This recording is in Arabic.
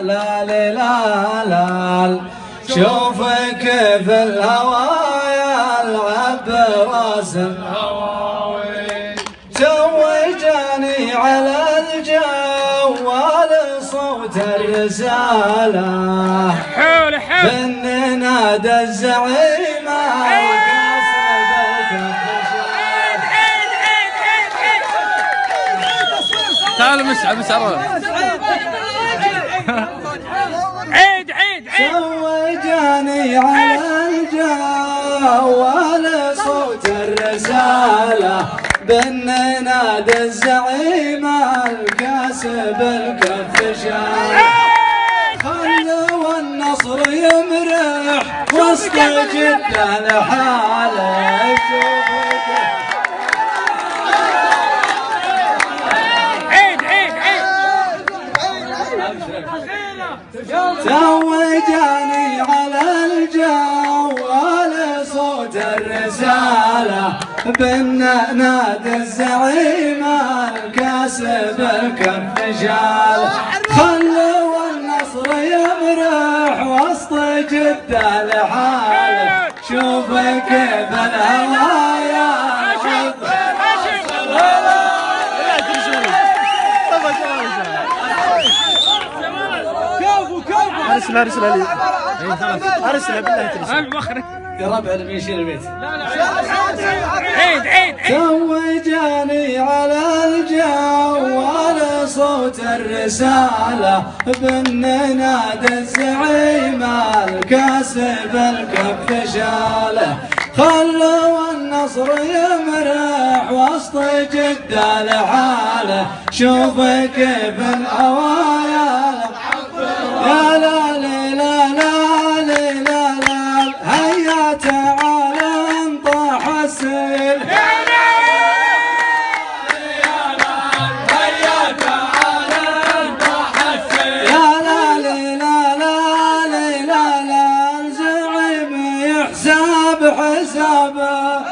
لا لا لا لا شوف كيف الهوى يلعب براس الهواوي توجني على الجوال صوت الرسالة من نادى الزعيم تعال مسعر عيد توجني على الجوال صوت الرسالة بن نادى الزعيم الكاسب الكف شال خلوا النصر يمرح وسط جدة لحاله توجني على الجوال صوت الرسالة بن نادى الزعيم الكاسب الكف شال خلوا النصر يمرح وسط جدة لحاله شوف كيف الهوايا ارسلها لي ارسلها بالله ترسل يا ربع لما يشيل البيت عيد توجني على الجوال صوت الرسالة بن نادى الزعيم الكاسب الكف شاله خلوا النصر يمرح وسط جدة لحاله شوف كيف الهوايا يا لا لا لا لا لا لا هيا تعال انطح السيل حسابه